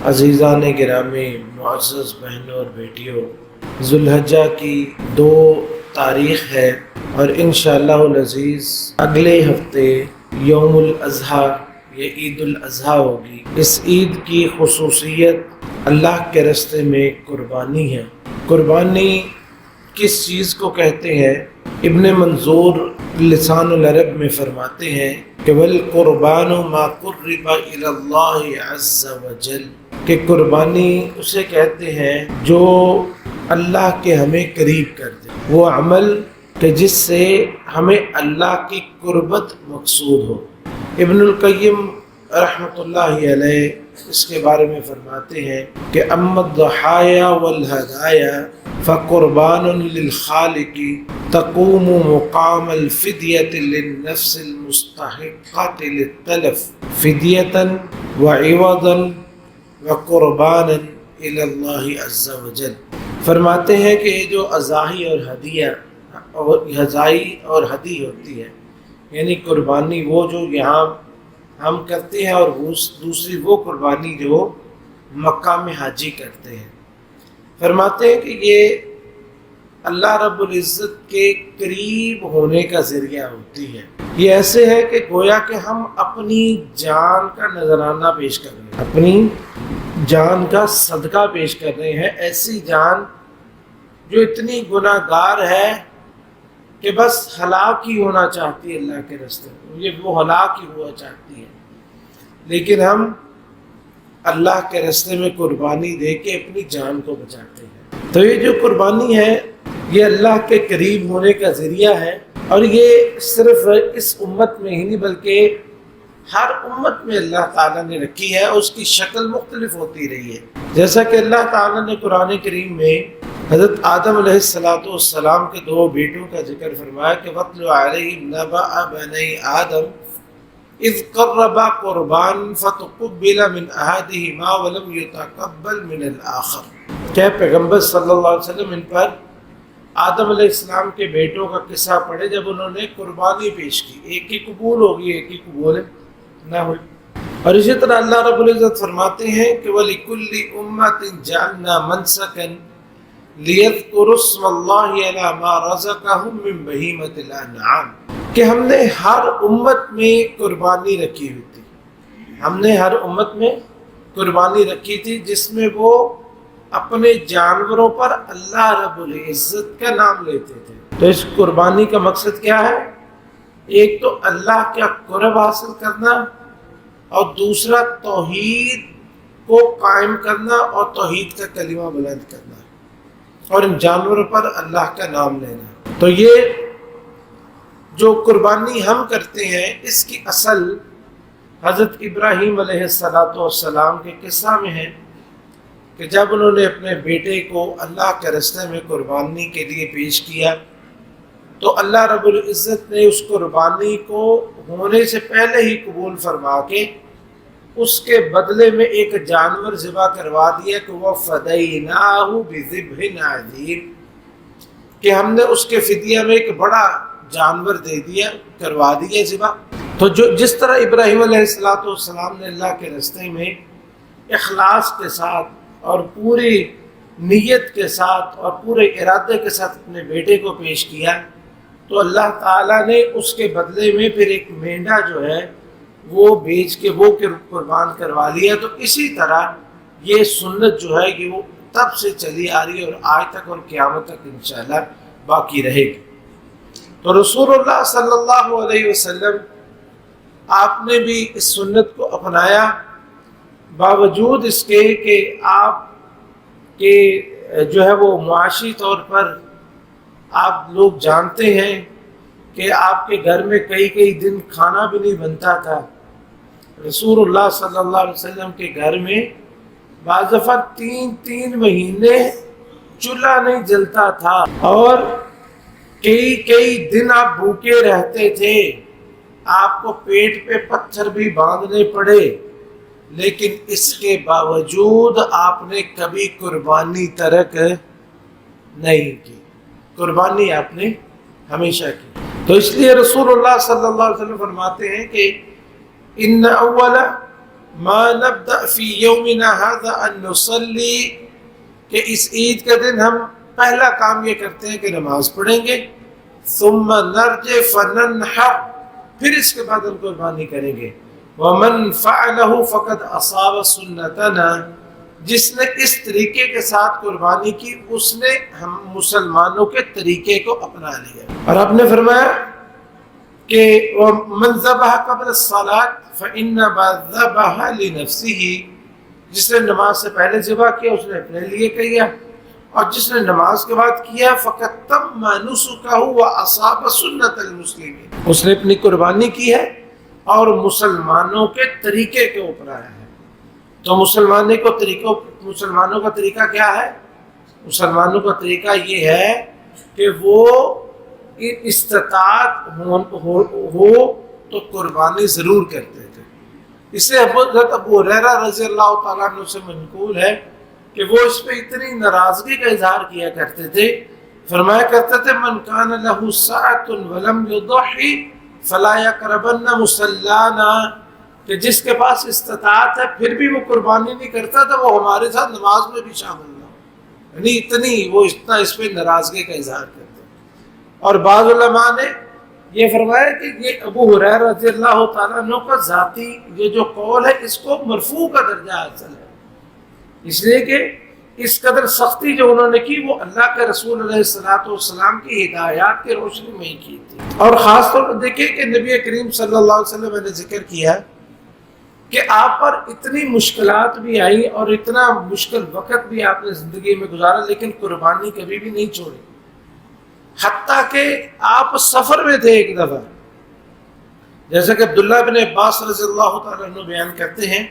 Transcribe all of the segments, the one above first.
عزیزان گرامی، معزز بہنوں اور بیٹیوں، ذوالحجہ کی 2 تاریخ ہے اور انشاءاللہ العزیز اگلے ہفتے یوم الاضحیٰ یہ عید الاضحیٰ ہوگی۔ اس عید کی خصوصیت اللہ کے راستے میں قربانی ہے۔ قربانی کس چیز کو کہتے ہیں؟ ابن منظور لسان العرب میں فرماتے ہیں کہ وَالْقُرْبَانُ مَا قُرِّبَ إِلَى اللَّهِ عَزَّ وَجَلَّ، کہ قربانی اسے کہتے ہیں جو اللہ کے ہمیں قریب کر دے، وہ عمل کہ جس سے ہمیں اللہ کی قربت مقصود ہو۔ ابن القیم رحمۃ اللہ علیہ اس کے بارے میں فرماتے ہیں کہ اما الضحایا والہدایا فقربان للخالق تقوم مقام الفدیۃ للنفس المستحقۃ للتلف فدیۃ وعوضا وقربانا الی اللہ عز وجل۔ فرماتے ہیں کہ یہ جو اضاحی اور ہدیہ اور ہدائی اور ہدی ہوتی ہے، یعنی قربانی وہ جو یہاں ہم کرتے ہیں اور دوسری وہ قربانی جو مقام حاجی کرتے ہیں۔ فرماتے ہیں کہ یہ اللہ رب العزت کے قریب ہونے کا ذریعہ ہوتی ہے۔ یہ ایسے ہے کہ گویا کہ ہم اپنی جان کا نذرانہ پیش کر رہے ہیں، اپنی جان کا صدقہ پیش کر رہے ہیں، ایسی جان جو اتنی گناہ گار ہے کہ بس ہلاک ہی ہونا چاہتی ہے اللہ کے راستے میں، یہ وہ ہلاک ہی ہوا چاہتی ہے، لیکن ہم اللہ کے راستے میں قربانی دے کے اپنی جان کو بچاتے ہیں۔ تو یہ جو قربانی ہے یہ اللہ کے قریب ہونے کا ذریعہ ہے، اور یہ صرف اس امت میں ہی نہیں بلکہ ہر امت میں اللہ تعالیٰ نے رکھی ہے، اور اس کی شکل مختلف ہوتی رہی ہے۔ جیسا کہ اللہ تعالیٰ نے قرآن کریم میں حضرت آدم علیہ السلام کے 2 بیٹوں کا ذکر فرمایا کہ وَاتْلُ عَلَيْهِمْ نَبَأَ بَنِي آدم اذ قربا قربان فتقبل من احدهما ولم يتقبل من الاخر، کہ پیغمبر صلی اللہ علیہ وسلم ان پر آدم علیہ السلام کے بیٹوں کا قصہ پڑھے جب انہوں نے قربانی پیش کی، ایک کی قبول ہوگی ایک کی قبول نہ ہوئی۔ اور اسی طرح اللہ رب العزت فرماتے ہیں کہ وَلِكُلِّ أُمَّةٍ جَعَلْنَا مَنْسَكًا لِيَذْكُرُوا اسْمَ اللَّهِ عَلَى مَا رَزَقَهُم مِّن بَهِيمَةِ الْأَنْعَامِ، کہ ہم نے ہر امت میں قربانی رکھی ہوئی تھی، ہم نے ہر امت میں قربانی رکھی تھی جس میں وہ اپنے جانوروں پر اللہ رب العزت کا نام لیتے تھے۔ تو اس قربانی کا مقصد کیا ہے؟ ایک تو اللہ کا قرب حاصل کرنا، اور دوسرا توحید کو قائم کرنا اور توحید کا کلمہ بلند کرنا، اور ان جانوروں پر اللہ کا نام لینا۔ تو یہ جو قربانی ہم کرتے ہیں اس کی اصل حضرت ابراہیم علیہ السلام کے قصہ میں ہے کہ جب انہوں نے اپنے بیٹے کو اللہ کے راستے میں قربانی کے لیے پیش کیا تو اللہ رب العزت نے اس قربانی کو ہونے سے پہلے ہی قبول فرما کے اس کے بدلے میں ایک جانور ذبح کروا دیا کہ وہ فدیناہ بذبح عظیم، کہ ہم نے اس کے فدیہ میں ایک بڑا جانور دے دیا، کروا دیا ذبح۔ تو جس طرح ابراہیم علیہ السلام نے اللہ کے راستے میں اخلاص کے ساتھ اور پوری نیت کے ساتھ اور پورے ارادے کے ساتھ اپنے بیٹے کو پیش کیا، تو اللہ تعالیٰ نے اس کے بدلے میں پھر ایک مینڈا جو ہے وہ بیچ کے وہ قربان کروا لیا۔ تو اسی طرح یہ سنت جو ہے کہ وہ تب سے چلی آ رہی ہے اور آج تک اور قیامت تک انشاءاللہ باقی رہے گی۔ تو رسول اللہ صلی اللہ علیہ وسلم آپ نے بھی اس سنت کو اپنایا، باوجود اس کے کہ آپ کے جو ہے وہ معاشی طور پر آپ لوگ جانتے ہیں کہ آپ کے گھر میں کئی دن کھانا بھی نہیں بنتا تھا۔ رسول اللہ صلی اللہ علیہ وسلم کے گھر میں بعض دفعہ 3 مہینے چولہا نہیں جلتا تھا، اور کئی دن آپ بھوکے رہتے تھے، آپ کو پیٹ پہ پتھر بھی باندھنے پڑے، لیکن اس کے باوجود آپ نے کبھی قربانی ترک نہیں کی، قربانی آپ نے ہمیشہ کی۔ تو اس لیے رسول اللہ صلی اللہ علیہ وسلم فرماتے ہیں کہ ان اول ما نبدأ فی یومنا ھذا ان نصلی، کہ اس عید کے دن ہم پہلا کام یہ کرتے ہیں کہ نماز پڑھیں گے، ثم نرجع فننحر، پھر اس کے بعد ہم قربانی کریں گے، ومن فعلہ فقد اصاب سنتنا، جس نے اس طریقے کے ساتھ قربانی کی اس نے ہم مسلمانوں کے طریقے کو اپنا لیا۔ اور آپ نے فرمایا کہ ومن ذبح قبل الصلاۃ فإنما ذبح لنفسه، جس نے نماز سے پہلے ذبح کیا اس نے اپنے لیے کیا، اور جس نے نماز کے بعد کیا فقد تم نسکہ واصاب سنت المسلمین، اس نے اپنی قربانی کی ہے اور مسلمانوں کے طریقے کے اوپر آیا ہے۔ تو مسلمانوں کا طریقہ کیا ہے؟ مسلمانوں کا طریقہ یہ ہے کہ وہ استطاعت ہو تو قربانی ضرور کرتے تھے۔ اس سے حضرت ابو ہریرہ رضی اللہ تعالیٰ عنہ سے منقول ہے کہ وہ اس پہ اتنی ناراضگی کا اظہار کیا کرتے تھے، فرمایا کرتے تھے من کان لہ سعۃ ولم یضحی فلا یقربن مصلانا، کہ جس کے پاس استطاعت ہے پھر بھی وہ قربانی نہیں کرتا تھا وہ ہمارے ساتھ نماز میں بھی شامل نہ ہو، یعنی اتنا اس پہ ناراضگی کا اظہار کرتے۔ اور بعض علماء نے یہ فرمایا کہ یہ ابو ہریرہ رضی اللہ تعالیٰ عنہ کا ذاتی یہ جو قول ہے اس کو مرفوع کا درجہ حاصل ہے، اس لیے کہ اس قدر سختی جو انہوں نے کی وہ اللہ کے رسول علیہ الصلوۃ والسلام کی ہدایات کی روشنی میں ہی کی تھی۔ اور خاص طور پر دیکھیں کہ نبی کریم صلی اللہ علیہ وسلم نے ذکر کیا کہ آپ پر اتنی مشکلات بھی آئی اور اتنا مشکل وقت بھی آپ نے زندگی میں گزارا لیکن قربانی کبھی بھی نہیں چھوڑی، حتیٰ کہ آپ سفر میں تھے ایک دفعہ، جیسا کہ عبداللہ بن عباس رضی اللہ تعالیٰ عنہ بیان کرتے ہیں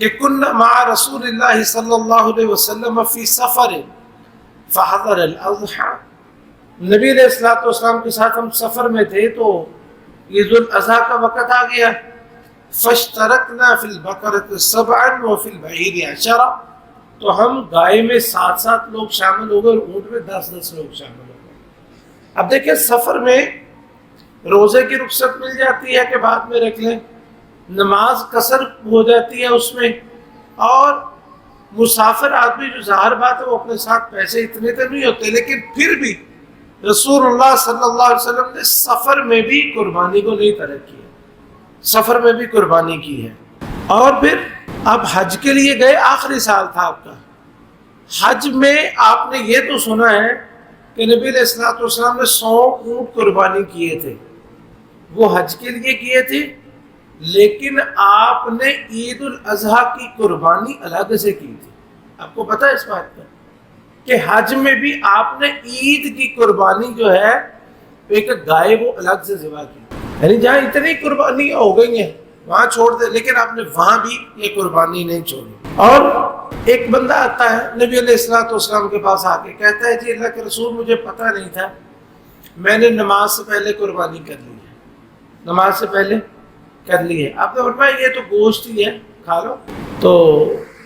کہ کنا مع رسول اللہ صلی اللہ علیہ وسلم فی سفر فحضر الاضحیٰ، نبی علیہ الصلوۃ والسلام کے ساتھ ہم سفر میں تھے تو عید الاضحیٰ کا وقت آ گیا، فاشترکنا فی البقرۃ سبعا وفی البعیر عشرا، تو ہم گائے میں 7 لوگ شامل ہو گئے اور اونٹ میں 10 لوگ شامل ہو گئے۔ اب دیکھیں سفر میں روزے کی رخصت مل جاتی ہے کہ بعد میں رکھ لیں، نماز قصر ہو جاتی ہے اس میں، اور مسافر آدمی جو ظاہر بات ہے وہ اپنے ساتھ پیسے اتنے تو نہیں ہوتے، لیکن پھر بھی رسول اللہ صلی اللہ علیہ وسلم نے سفر میں بھی قربانی کو نہیں ترک کیا، سفر میں بھی قربانی کی ہے۔ اور پھر اب حج کے لیے گئے، آخری سال تھا آپ کا، حج میں آپ نے یہ تو سنا ہے کہ نبی علیہ الصلوۃ والسلام نے 100 اونٹ قربانی کیے تھے، وہ حج کے لیے کیے تھے، لیکن آپ نے عید الاضحیٰ کی قربانی الگ سے کی تھی۔ آپ کو پتہ ہے اس بات کا کہ حج میں بھی آپ نے عید کی قربانی جو ہے ایک گائے وہ الگ سے ذبح کی، یعنی جہاں اتنی قربانی ہو گئی ہیں وہاں چھوڑ دے، لیکن آپ نے وہاں بھی یہ قربانی نہیں چھوڑی۔ اور ایک بندہ آتا ہے نبی علیہ الصلوۃ والسلام کے پاس آ کے کہتا ہے جی اللہ کے رسول مجھے پتہ نہیں تھا، میں نے نماز سے پہلے قربانی کر لی ہے، نماز سے پہلے کر لی ہے۔ آپ نے فرمایا یہ تو گوشت ہی ہے، کھا لو۔ تو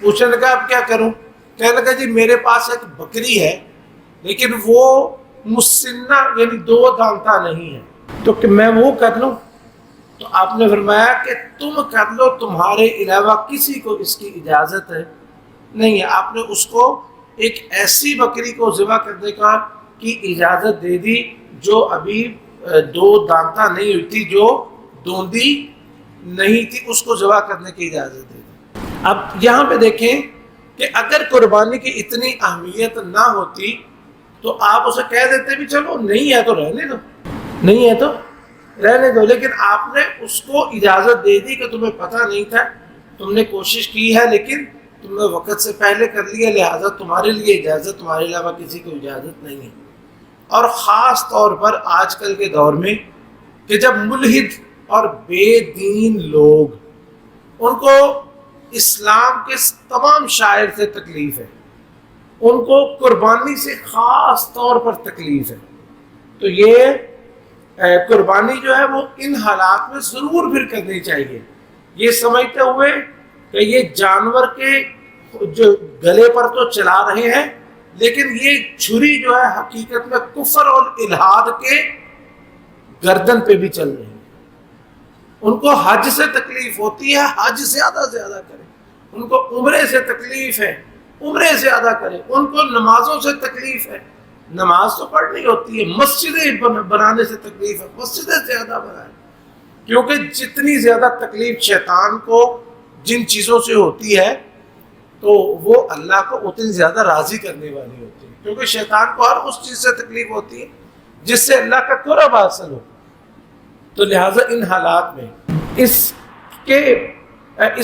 پوچھنے لگا اب کیا کروں؟ کہنے لگا جی میرے پاس ایک بکری ہے لیکن وہ مسنہ یعنی 2 دانتہ نہیں ہے، تو کہ میں وہ کر لوں؟ تو آپ نے فرمایا کہ تم کر لو، تمہارے علاوہ کسی کو اس کی اجازت نہیں ہے۔ آپ نے اس کو ایک ایسی بکری کو ذبح کرنے کی اجازت دے دی جو ابھی 2 دانتہ نہیں ہوئی تھی، جو دوندی نہیں تھی، اس کو ذبح کرنے کی اجازت دے دی۔ اب یہاں پہ دیکھیں کہ اگر قربانی کی اتنی اہمیت نہ ہوتی تو آپ اسے کہہ دیتے بھی چلو نہیں ہے تو رہنے دو، نہیں ہے تو رہنے دو، لیکن آپ نے اس کو اجازت دے دی کہ تمہیں پتہ نہیں تھا، تم نے کوشش کی ہے لیکن تم نے وقت سے پہلے کر لیا، لہٰذا تمہارے لیے اجازت، تمہارے علاوہ کسی کو اجازت نہیں ہے۔ اور خاص طور پر آج کل کے دور میں کہ جب ملحد اور بے دین لوگ، ان کو اسلام کے تمام شاعر سے تکلیف ہے، ان کو قربانی سے خاص طور پر تکلیف ہے، تو یہ قربانی جو ہے وہ ان حالات میں ضرور پھر کرنی چاہیے، یہ سمجھتے ہوئے کہ یہ جانور کے جو گلے پر تو چلا رہے ہیں لیکن یہ چھری جو ہے حقیقت میں کفر اور الحاد کے گردن پہ بھی چل رہی ہے۔ ان کو حج سے تکلیف ہوتی ہے، حج زیادہ سے زیادہ کریں. ان کو عمرے سے تکلیف ہے، عمرے زیادہ کریں. ان کو نمازوں سے تکلیف ہے، نماز تو پڑھنی ہوتی ہے. مسجدیں بنانے سے تکلیف ہے، مسجدیں زیادہ بنائیں. کیونکہ جتنی زیادہ تکلیف شیطان کو جن چیزوں سے ہوتی ہے تو وہ اللہ کو اتنی زیادہ راضی کرنے والی ہوتی ہے. کیونکہ شیطان کو ہر اس چیز سے تکلیف ہوتی ہے جس سے اللہ کا قرب حاصل ہو. تو لہٰذا ان حالات میں اس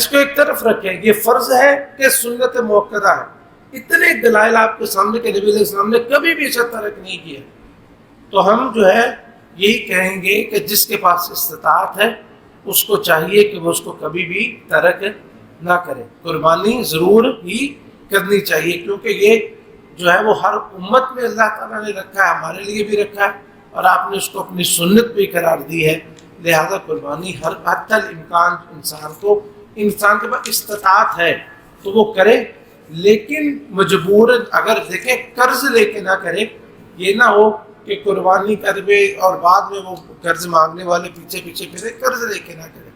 کو ایک طرف رکھیں. یہ فرض ہے کہ سنت موقدہ ہے. اتنے دلائل آپ کے سامنے کہ نبی علیہ السلام نے کبھی بھی اسے ترک نہیں کیا. تو ہم جو ہے یہی کہیں گے کہ جس کے پاس استطاعت ہے اس کو چاہیے کہ وہ اس کو کبھی بھی ترک نہ کرے. قربانی ضرور ہی کرنی چاہیے، کیونکہ یہ جو ہے وہ ہر امت میں اللہ تعالیٰ نے رکھا ہے، ہمارے لیے بھی رکھا ہے، اور آپ نے اس کو اپنی سنت بھی قرار دی ہے. لہذا قربانی ہر حتی الامکان انسان کے پاس استطاعت ہے تو وہ کرے. لیکن مجبور اگر دیکھیں قرض لے کے نہ کرے. یہ نہ ہو کہ قربانی کر دے اور بعد میں وہ قرض مانگنے والے پیچھے پیچھے پھرے. قرض لے کے نہ کرے.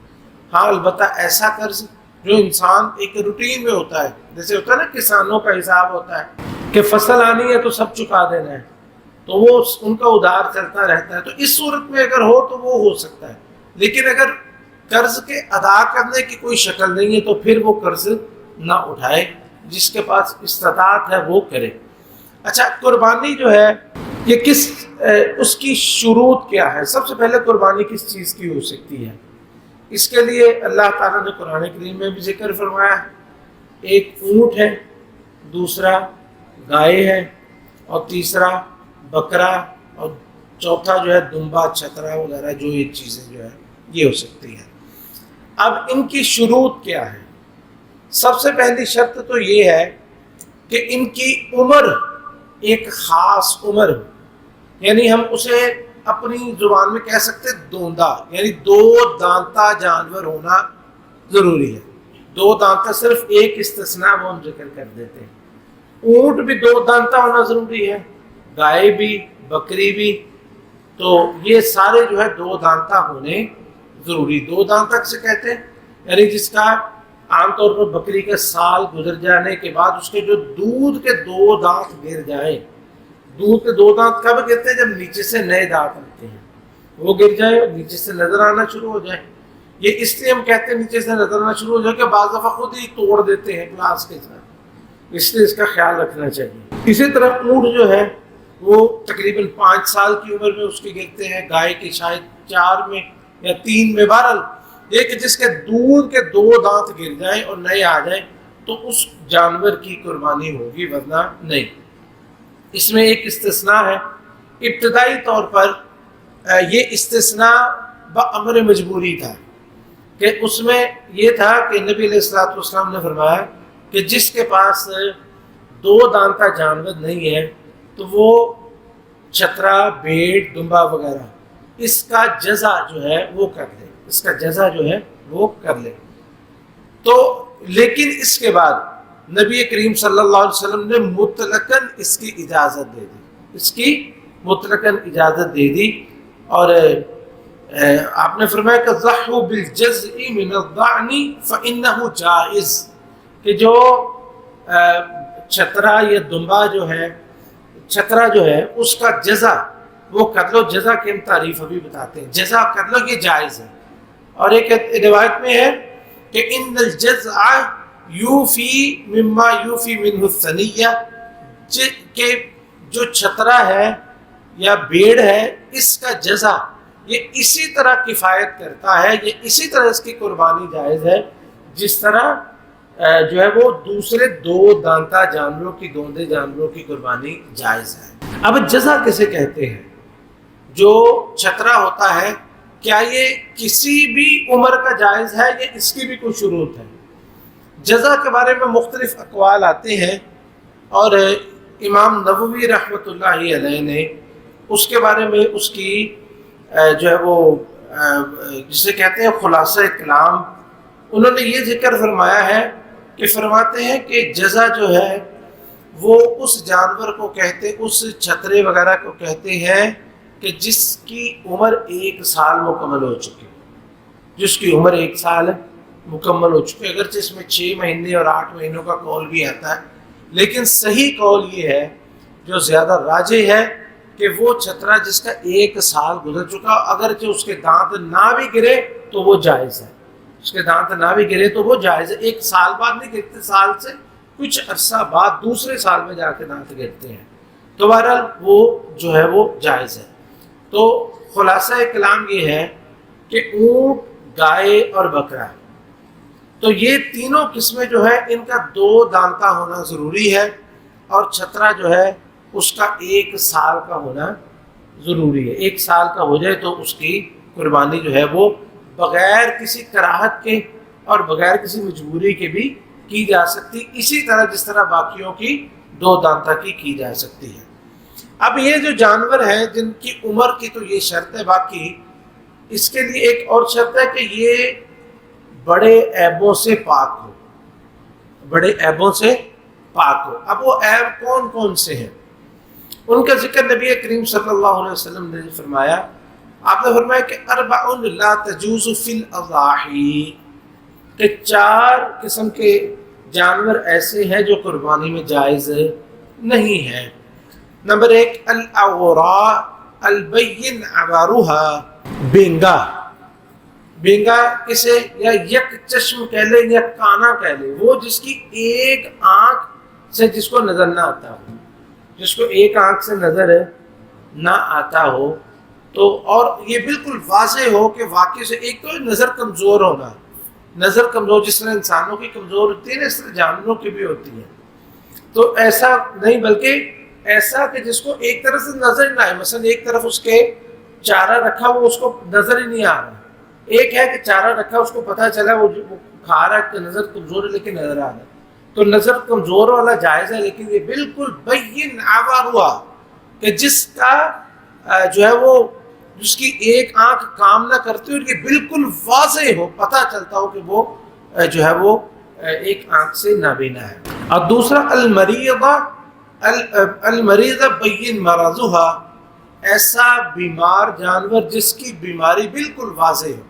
ہاں البتہ ایسا قرض جو انسان ایک روٹین میں ہوتا ہے، جیسے ہوتا ہے نا کسانوں کا حساب ہوتا ہے کہ فصل آنی ہے تو سب چکا دینا ہے، تو وہ ان کا ادھار چلتا رہتا ہے. تو اس صورت میں اگر ہو تو وہ ہو سکتا ہے. لیکن اگر قرض کے ادا کرنے کی کوئی شکل نہیں ہے تو پھر وہ قرض نہ اٹھائے. جس کے پاس استطاعت ہے وہ کرے. اچھا، قربانی جو ہے یہ اس کی شروط کیا ہے؟ سب سے پہلے قربانی کس چیز کی ہو سکتی ہے؟ اس کے لیے اللہ تعالیٰ نے قرآن کریم میں بھی ذکر فرمایا ہے. ایک اونٹ ہے، دوسرا گائے ہے، اور تیسرا بکرا، اور چوتھا جو ہے دمبا، چھترا وغیرہ جو یہ چیزیں جو ہے یہ ہو سکتی ہیں. اب ان کی شروط کیا ہے؟ سب سے پہلی شرط تو یہ ہے کہ ان کی عمر ایک خاص عمر ہو. یعنی ہم اسے اپنی زبان میں کہہ سکتے دوندا، یعنی 2 دانتا جانور ہونا ضروری ہے. 2 دانتا صرف ایک استثناء وہ ہم ذکر کر دیتے ہیں. اونٹ بھی 2 دانتا ہونا ضروری ہے، گائے بھی، بکری بھی. تو یہ سارے جو ہے 2 دانتا ہونے ضروری. 2 دانتا کسے کہتے ہیں؟ یعنی جس کا عام طور پر بکری کے سال گزر جانے کے بعد اس کے جو دودھ کے 2 دانت گر جائیں. دودھ کے 2 دانت کب گرتے ہیں؟ جب نیچے سے نئے دانت آتے ہیں، وہ گر جائیں اور نیچے سے نظر آنا شروع ہو جائیں. یہ اس لیے ہم کہتے ہیں نیچے سے نظر آنا شروع ہو جائے کہ بعض دفعہ خود ہی توڑ دیتے ہیں گلاس کے ساتھ. اس لیے اس کا خیال رکھنا چاہیے. اسی طرح اونٹ جو ہے وہ تقریباً 5 سال کی عمر میں اس کے گرتے ہیں. گائے کی شاید 4 میں یا 3 میں. بہرحال یہ کہ جس کے دودھ کے 2 دانت گر جائیں اور نئے آ جائیں تو اس جانور کی قربانی ہوگی، ورنہ نہیں. اس میں ایک استثناء ہے. ابتدائی طور پر یہ استثناء بامر مجبوری تھا کہ اس میں یہ تھا کہ نبی علیہ الصلوۃ والسلام نے فرمایا کہ جس کے پاس 2 دانتا جانور نہیں ہے تو وہ چھترا، بھیڑ، دمبا وغیرہ اس کا جزا جو ہے وہ کر لے. اس کا جزا جو ہے وہ کر لے. تو لیکن اس کے بعد نبی کریم صلی اللہ علیہ وسلم نے مطلقاً اس کی اجازت دے دی. اس کی مطلقاً اجازت دے دی اور آپ نے فرمایا کہ ضحوا بالجزء من الضأن فإنه جائز، کہ جو چھترا یا دمبا جو ہے، چھترا جو ہے اس کا جزا وہ کر لو. جزا کی ہم تعریف ابھی بتاتے ہیں. جزا کر لو، یہ جائز ہے. اور ایک روایت میں ہے کہ ان الجزع یوفی مما یوفی منہ الثنیہ، کہ جو چھترا ہے یا بھیڑ ہے اس کا جزا یہ اسی طرح کفایت کرتا ہے، یہ اسی طرح اس کی قربانی جائز ہے جس طرح جو ہے وہ دوسرے 2 دانتا جانوروں کی، دوندے جانوروں کی قربانی جائز ہے. اب جزا کسے کہتے ہیں؟ جو چھترا ہوتا ہے کیا یہ کسی بھی عمر کا جائز ہے یا اس کی بھی کوئی شروط ہے؟ جزا کے بارے میں مختلف اقوال آتے ہیں اور امام نووی رحمۃ اللہ علیہ نے اس کے بارے میں اس کی جو ہے وہ جسے کہتے ہیں خلاصہ کلام، انہوں نے یہ ذکر فرمایا ہے کہ فرماتے ہیں کہ جزا جو ہے وہ اس جانور کو کہتے، اس چھترے وغیرہ کو کہتے ہیں کہ جس کی عمر 1 سال مکمل ہو چکی. جس کی عمر 1 سال مکمل ہو چکی ہے، اگرچہ اس میں 6 مہینے اور 8 مہینوں کا قول بھی آتا ہے، لیکن صحیح قول یہ ہے جو زیادہ راجح ہے کہ وہ چترا جس کا 1 سال گزر چکا، اگرچہ اس کے دانت نہ بھی گرے تو وہ جائز ہے، اس کے دانت نہ بھی گرے تو وہ جائز ہے۔ 1 سال بعد نہیں گرتے، سال سے کچھ عرصہ بعد دوسرے سال میں جا کے دانت گرتے ہیں، تو بہرحال وہ جو ہے وہ جائز ہے۔ تو خلاصہ کلام یہ ہے کہ اونٹ، گائے اور بکرا، تو یہ تینوں قسمیں جو ہے ان کا 2 دانتہ ہونا ضروری ہے، اور چھترا جو ہے اس کا 1 سال کا ہونا ضروری ہے۔ 1 سال کا ہو جائے تو اس کی قربانی جو ہے وہ بغیر کسی کراہت کے اور بغیر کسی مجبوری کے بھی کی جا سکتی، اسی طرح جس طرح باقیوں کی 2 دانتہ کی جا سکتی ہے۔ اب یہ جو جانور ہیں جن کی عمر کی تو یہ شرط ہے، باقی اس کے لیے ایک اور شرط ہے کہ یہ بڑے عیبوں سے پاک ہو، بڑے عیبوں سے پاک ہو۔ اب وہ عیب کون کون سے ہیں ان کا ذکر نبی کریم صلی اللہ علیہ وسلم نے فرمایا۔ آپ نے فرمایا کہ 4 لا تجوز فی الاضاحی، کہ 4 قسم کے جانور ایسے ہیں جو قربانی میں جائز نہیں ہیں۔ نمبر 1 الاغراء البین عوارها، بینگا، بینگا اسے یا یک چشم کہہ لیں یا کانا کہہ لیں، وہ جس کی 1 آنکھ سے جس کو نظر نہ آتا ہو، جس کو 1 آنکھ سے نظر نہ آتا ہو، تو اور یہ بالکل واضح ہو کہ واقعی سے، ایک تو نظر کمزور ہونا، نظر کمزور جس طرح انسانوں کی کمزور ہوتی ہے نا، اس طرح جانوروں کی بھی ہوتی ہے، تو ایسا نہیں بلکہ ایسا کہ جس کو ایک طرف سے نظر نہ آئے، مثلا ایک طرف اس کے چارہ رکھا وہ اس کو نظر ہی نہیں آ رہا، ایک ہے کہ چارہ رکھا اس کو پتہ چلا وہ کھا رہا ہے کہ نظر کمزور ہے لیکن نظر آ رہا ہے، تو نظر کمزور والا جائز ہے، لیکن یہ بالکل بین عور ہوا کہ جس کا جو ہے وہ جس کی 1 آنکھ کام نہ کرتی اور یہ بالکل واضح ہو، پتہ چلتا ہو کہ وہ جو ہے وہ 1 آنکھ سے نابینا ہے۔ اور دوسرا المریضہ بین مرضها، ایسا بیمار جانور جس کی بیماری بالکل واضح ہو،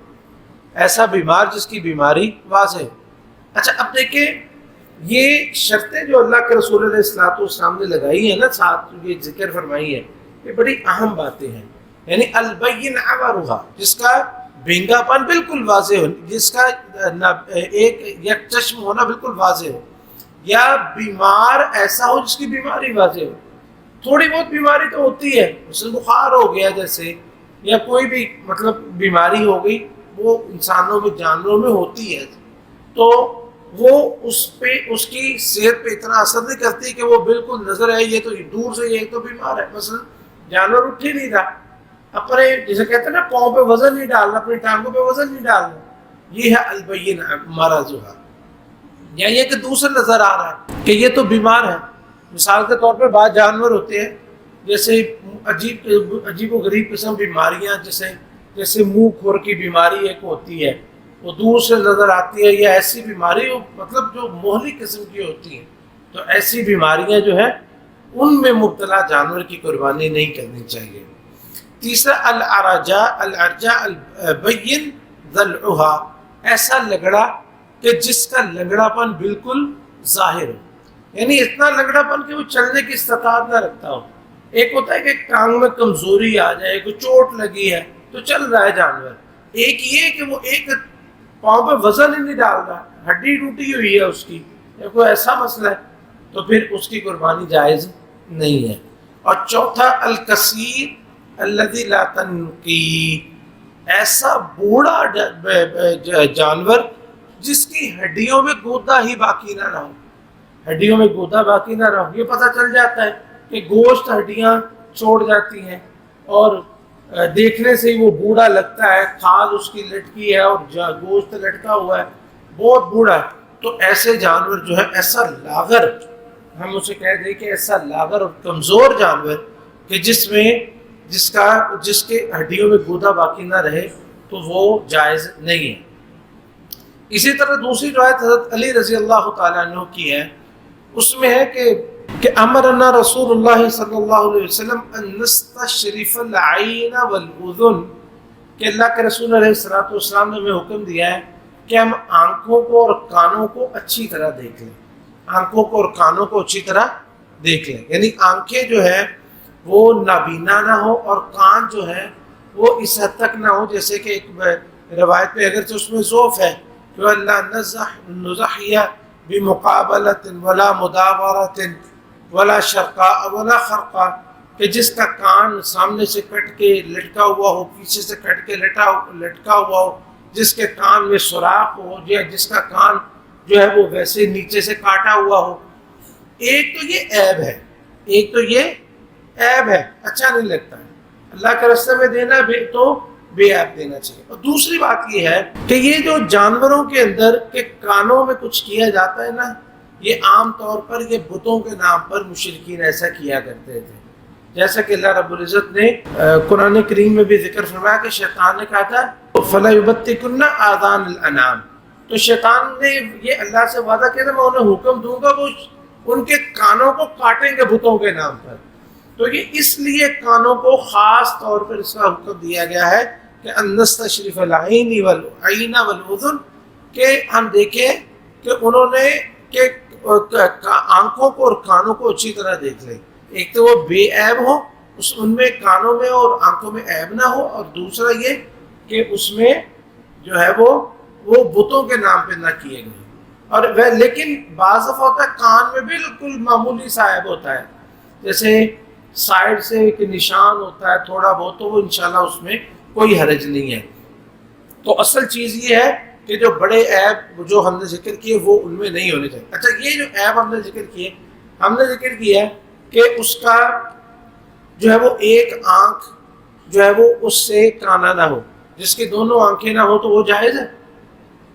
ایسا بیمار جس کی بیماری واضح ہو۔ اچھا اب دیکھیں یہ شرطیں جو اللہ کے رسول علیہ الصلوۃ والسلام نے لگائی ہیں نا، ساتھ یہ ذکر فرمائی ہے، یہ بڑی اہم باتیں ہیں، یعنی البین عورها، جس کا بینگا پن بالکل واضح ہو، جس کا ایک یک چشم ہونا بالکل واضح ہو، یا بیمار ایسا ہو جس کی بیماری واضح ہو۔ تھوڑی بہت بیماری تو ہوتی ہے، مثلا بخار ہو گیا جیسے، یا کوئی بھی مطلب بیماری ہو گئی، وہ انسانوں میں جانوروں میں ہوتی ہے، تو وہ اس پہ اس کی صحت پہ اتنا اثر نہیں کرتی کہ وہ بالکل نظر ہے یہ تو دور سے یہ تو بیمار ہے، مثلا جانور اٹھ ہی نہیں رہا، اپنے جسے کہتے ہیں نا پاؤں پہ وزن نہیں ڈالنا، اپنی ٹانگوں پہ وزن نہیں ڈالنا، یہ ہے البین مرضها، یا یہ کہ دوسرا نظر آ رہا ہے کہ یہ تو بیمار ہے۔ مثال کے طور پہ بعض جانور ہوتے ہیں جیسے عجیب و غریب قسم بیماریاں، جیسے منہ کھور کی بیماری ایک ہوتی ہے، وہ دور سے نظر آتی ہے، یا ایسی بیماری مطلب جو مہلک قسم کی ہوتی ہیں، تو ایسی بیماریاں جو ہے ان میں مبتلا جانور کی قربانی نہیں کرنی چاہیے۔ تیسرا الارجاء البین ضلعها، ایسا لگڑا کہ جس کا لنگڑا پن بالکل ظاہر ہو، یعنی اتنا لنگڑا پن کہ وہ چلنے کی استطاعت نہ رکھتا ہو۔ ایک ہوتا ہے کہ ٹانگ میں کمزوری آ جائے، کوئی چوٹ لگی ہے تو چل رہا ہے جانور، ایک یہ کہ وہ ایک پاؤں پہ وزن ہی نہیں ڈال رہا، ہڈی ٹوٹی ہوئی ہے اس کی، یا کوئی ایسا مسئلہ ہے، تو پھر اس کی قربانی جائز نہیں ہے۔ اور چوتھا الکثیر الذی لا تنقی، ایسا بوڑھا جانور جس کی ہڈیوں میں گودا ہی باقی نہ رہو، ہڈیوں میں گودا باقی نہ رہو، یہ پتہ چل جاتا ہے کہ گوشت ہڈیاں چھوڑ جاتی ہیں اور دیکھنے سے ہی وہ بوڑھا لگتا ہے، کھال اس کی لٹکی ہے اور گوشت لٹکا ہوا ہے، بہت بوڑھا ہے، تو ایسے جانور جو ہے، ایسا لاغر، ہم اسے کہہ دیں کہ ایسا لاغر اور کمزور جانور کہ جس کے ہڈیوں میں گودا باقی نہ رہے، تو وہ جائز نہیں ہے۔ اسی طرح دوسری روایت حضرت علی رضی اللہ تعالیٰ عنہ کی ہے، اس میں ہے کہ امرنا رسول اللہ صلی اللہ علیہ وسلم ان نستشرف العین والاذن کہ اللہ کے رسول علیہ الصلوۃ والسلام نے ہمیں حکم دیا ہے کہ ہم آنکھوں کو اور کانوں کو اچھی طرح دیکھ لیں، آنکھوں کو اور کانوں کو اچھی طرح دیکھ لیں، یعنی آنکھیں جو ہے وہ نابینا نہ ہو اور کان جو ہے وہ اس حد تک نہ ہو جیسے کہ ایک روایت میں اگرچہ اس میں ضعف ہے کہ اللہ نزحیہ بمقابلۃ ولا مدابرۃ ولا شرقاء ولا خرقاء، کہ جس کا کان سامنے سے کٹ کے لٹکا ہوا ہو، پیچھے سے کٹ کے لٹکا ہوا ہو، جس کے کان میں سوراخ ہو یا جس کا کان جو ہے وہ ویسے نیچے سے کاٹا ہوا ہو. ایک تو یہ عیب ہے، ایک تو یہ عیب ہے، اچھا نہیں لگتا ہے. اللہ کے راستے میں دینا بھی تو بے عیب دینا چاہیے. اور دوسری بات یہ ہے کہ یہ جو جانوروں کے اندر کے کانوں میں کچھ کیا جاتا ہے نا، یہ عام طور پر یہ بتوں کے نام پر مشرکین ایسا کیا کرتے تھے. جیسا کہ اللہ رب العزت نے قرآن کریم میں بھی ذکر فرمایا کہ شیطان نے کہا تھا فَلَيُبَتِّكُنَّ آذَانَ الْأَنْعَامِ، تو شیطان نے یہ اللہ سے وعدہ کیا تھا میں انہیں حکم دوں گا وہ ان کے کانوں کو کاٹیں گے بتوں کے نام پر. تو یہ اس لیے کانوں کو خاص طور پر اس کا حکم دیا گیا ہے کہ ان نستشرف العین والعین والاذن، کہ ہم دیکھیں کہ انہوں نے کہ آنکھوں کو اور کانوں کو اچھی طرح دیکھ لیں. ایک تو وہ بے عیب ہو، ان میں کانوں میں اور آنکھوں میں عیب نہ ہو، اور دوسرا یہ کہ اس میں جو ہے وہ بتوں کے نام پہ نہ کیے گئے. اور لیکن بعض دفعہ ہوتا ہے کان میں بالکل معمولی سا عیب ہوتا ہے، جیسے سائڈ سے ایک نشان ہوتا ہے تھوڑا بہت، تو وہ انشاءاللہ اس میں کوئی حرج نہیں ہے. تو اصل چیز یہ ہے کہ جو بڑے عیب جو ہم نے ذکر کیے وہ ان میں نہیں ہونے چاہیے. اچھا، یہ جو عیب ہم نے ذکر کیا ہے کہ اس کا جو ہے وہ ایک آنکھ جو ہے وہ اس سے کانا نہ ہو، جس کی دونوں آنکھیں نہ ہو تو وہ جائز ہے،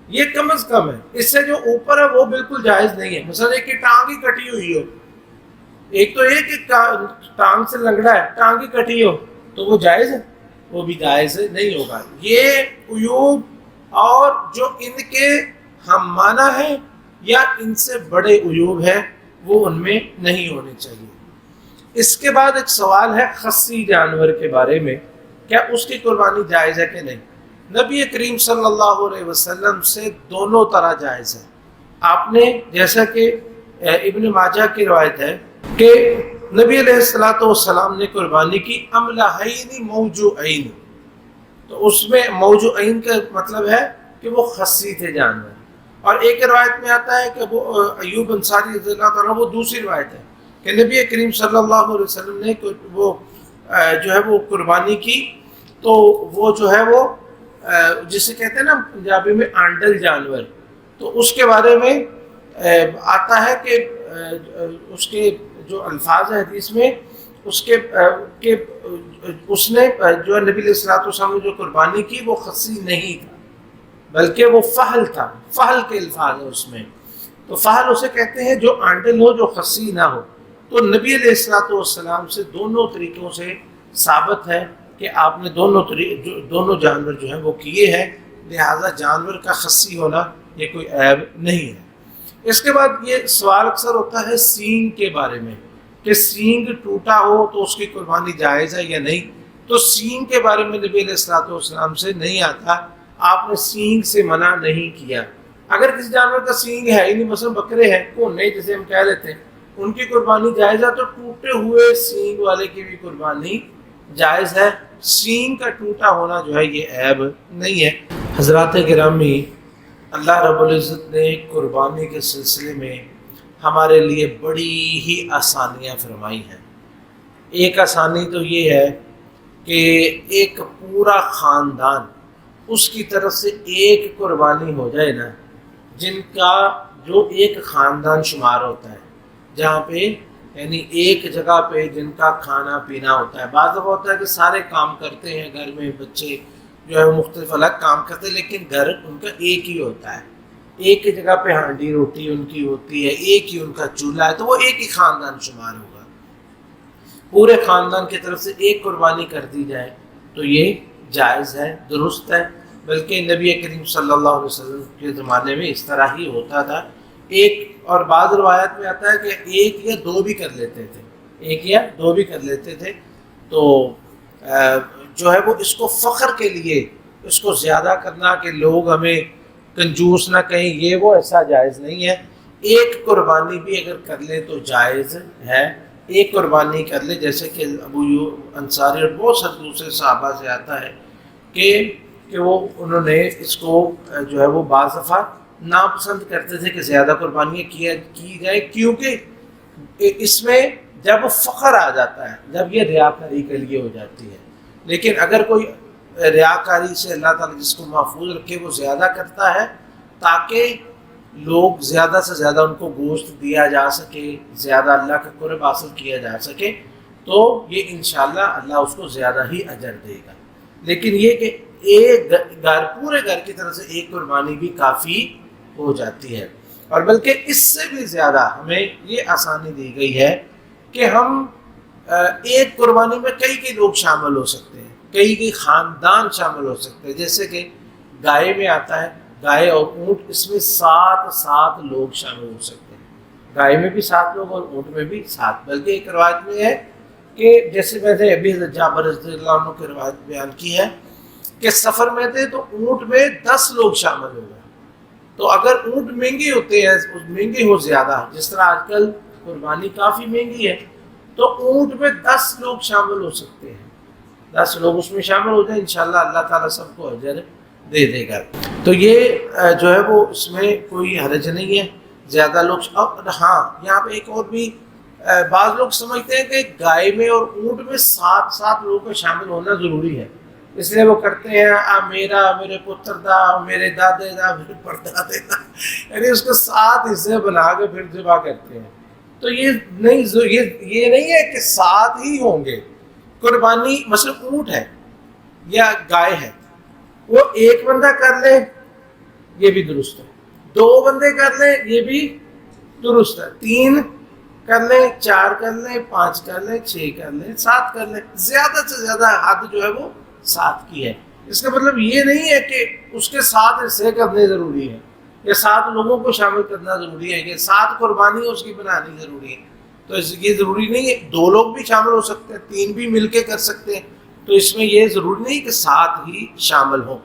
یہ کم از کم ہے. اس سے جو اوپر ہے وہ بالکل جائز نہیں ہے. مثلا ایک کی ٹانگ ہی کٹی ہوئی ہو، ایک تو یہ کہ ٹانگ سے لنگڑا ہے، ٹانگ ہی کٹی ہو، تو وہ جائز ہے؟ وہ بھی جائز نہیں ہوگا. یہ عیوب اور جو ان کے ہم معنی ہیں یا ان سے بڑے عیوب ہیں وہ ان میں نہیں ہونے چاہیے. اس کے بعد ایک سوال ہے خصی جانور کے بارے میں، کیا اس کی قربانی جائز ہے کہ نہیں؟ نبی کریم صلی اللہ علیہ وسلم سے دونوں طرح جائز ہے. آپ نے جیسا کہ ابن ماجہ کی روایت ہے کہ نبی علیہ الصلوۃ والسلام نے قربانی کی املہین موجوعین، تو اس میں موجوعین کا مطلب ہے کہ وہ خصی تھے جانور. اور ایک روایت میں آتا ہے کہ وہ ایوب انصاری رضی اللہ تعالیٰ، وہ دوسری روایت ہے کہ نبی کریم صلی اللہ علیہ وسلم نے وہ جو ہے وہ قربانی کی، تو وہ جو ہے وہ جسے کہتے ہیں نا پنجابی میں آنڈل جانور، تو اس کے بارے میں آتا ہے کہ اس کے جو الفاظ ہیں حدیث میں اس کے کہ اس نے جو نبی علیہ الصلوۃ والسلام نے جو قربانی کی وہ خصی نہیں تھا بلکہ وہ فحل تھا. فحل کے الفاظ ہیں اس میں، تو فحل اسے کہتے ہیں جو آنڈل ہو، جو خصی نہ ہو. تو نبی علیہ الصلوۃ والسلام سے دونوں طریقوں سے ثابت ہے کہ آپ نے دونوں جانور جو ہیں وہ کیے ہیں، لہذا جانور کا خصی ہونا یہ کوئی عیب نہیں ہے. اس کے بعد یہ سوال اکثر ہوتا ہے سینگ کے بارے میں کہ سینگ ٹوٹا ہو تو اس کی قربانی جائز ہے یا نہیں. تو سینگ کے بارے میں نبی علیہ الصلوۃ والسلام سے نہیں آتا، آپ نے سینگ سے منع نہیں کیا. اگر کسی جانور کا سینگ ہے، یعنی مثلا بکرے ہیں کونے جسے ہم کہہ لیتے ہیں، ان کی قربانی جائز ہے تو ٹوٹے ہوئے سینگ والے کی بھی قربانی جائز ہے. سینگ کا ٹوٹا ہونا جو ہے یہ عیب نہیں ہے. حضرات گرامی، اللہ رب العزت نے قربانی کے سلسلے میں ہمارے لیے بڑی ہی آسانیاں فرمائی ہیں. ایک آسانی تو یہ ہے کہ ایک پورا خاندان اس کی طرف سے ایک قربانی ہو جائے نا، جن کا جو ایک خاندان شمار ہوتا ہے، جہاں پہ یعنی ایک جگہ پہ جن کا کھانا پینا ہوتا ہے. بعض دفعہ ہوتا ہے کہ سارے کام کرتے ہیں گھر میں، بچے جو ہے مختلف الگ کام کرتے ہیں، لیکن گھر ان کا ایک ہی ہوتا ہے، ایک ہی جگہ پہ ہانڈی روٹی ان کی ہوتی ہے، ایک ہی ان کا چولہا ہے، تو وہ ایک ہی خاندان شمار ہوگا. پورے خاندان کی طرف سے ایک قربانی کر دی جائے تو یہ جائز ہے، درست ہے. بلکہ نبی کریم صلی اللہ علیہ وسلم کے زمانے میں اس طرح ہی ہوتا تھا. ایک اور بعض روایت میں آتا ہے کہ ایک یا دو بھی کر لیتے تھے، ایک یا دو بھی کر لیتے تھے. تو جو ہے وہ اس کو فخر کے لیے اس کو زیادہ کرنا کہ لوگ ہمیں کنجوس نہ کہیں، یہ وہ ایسا جائز نہیں ہے۔ ایک قربانی بھی اگر کر لے تو جائز ہے، ایک قربانی کر لے، جیسے کہ ابو انصاری اور بہت سارے دوسرے صحابہ سے آتا ہے کہ وہ انہوں نے اس کو جو ہے وہ بعض دفعہ ناپسند کرتے تھے کہ زیادہ قربانیاں کی جائے، کیونکہ اس میں جب فخر آ جاتا ہے، جب یہ ریاکاری کے لیے ہو جاتی ہے۔ لیکن اگر کوئی ریاکاری سے اللہ تعالیٰ جس کو محفوظ رکھے وہ زیادہ کرتا ہے تاکہ لوگ زیادہ سے زیادہ ان کو گوشت دیا جا سکے، زیادہ اللہ کا قرب حاصل کیا جا سکے، تو یہ انشاءاللہ اللہ اس کو زیادہ ہی اجر دے گا۔ لیکن یہ کہ ایک گھر پورے گھر کی طرف سے ایک قربانی بھی کافی ہو جاتی ہے، اور بلکہ اس سے بھی زیادہ ہمیں یہ آسانی دی گئی ہے کہ ہم ایک قربانی میں کئی لوگ شامل ہو سکتے ہیں، کئی خاندان شامل ہو سکتے ہیں۔ جیسے کہ گائے میں آتا ہے، گائے اور اونٹ، اس میں 7 لوگ شامل ہو سکتے ہیں، گائے میں بھی 7 لوگ اور اونٹ میں بھی 7۔ بلکہ ایک روایت میں ہے کہ جیسے میں نے ابھی جابر رضی اللہ عنہ کی روایت بیان کی ہے کہ سفر میں تھے تو اونٹ میں 10 لوگ شامل ہو گئے۔ تو اگر اونٹ مہنگے ہوتے ہیں، مہنگے ہو زیادہ، جس طرح آج کل قربانی کافی مہنگی ہے، تو اونٹ میں 10 لوگ شامل ہو سکتے ہیں، 10 لوگ اس میں شامل ہو جائیں، انشاءاللہ اللہ تعالیٰ سب کو اجر دے دے گا۔ تو یہ جو ہے وہ اس میں کوئی حرج نہیں ہے زیادہ لوگ۔ اور ہاں یہاں پہ ایک اور بھی بعض لوگ سمجھتے ہیں کہ گائے میں اور اونٹ میں 7 لوگوں کا شامل ہونا ضروری ہے، اس لیے وہ کرتے ہیں میرا، میرے پتر دا، میرے دادے دا، میرے پردادے دا، یعنی اس کو 7 حصے بنا کے پھر ذبح کرتے ہیں۔ تو یہ نہیں ہے کہ 7 ہی ہوں گے۔ قربانی مثلا اونٹ ہے یا گائے ہے، وہ ایک بندہ کر لے یہ بھی درست ہے، 2 بندے کر لیں یہ بھی درست ہے، 3 کر لیں، 4 کر لیں، 5 کر لیں، 6 کر لیں، 7 کر لیں، زیادہ سے زیادہ حد جو ہے وہ 7 کی ہے۔ اس کا مطلب یہ نہیں ہے کہ اس کے 7 حصے کرنے ضروری ہے یا 7 لوگوں کو شامل کرنا ضروری ہے کہ 7 قربانی اس کی بنانی ضروری ہے۔ تو یہ ضروری نہیں ہے، 2 لوگ بھی شامل ہو سکتے ہیں، 3 بھی مل کے کر سکتے ہیں، تو اس میں یہ ضروری نہیں کہ 7 ہی شامل ہوں۔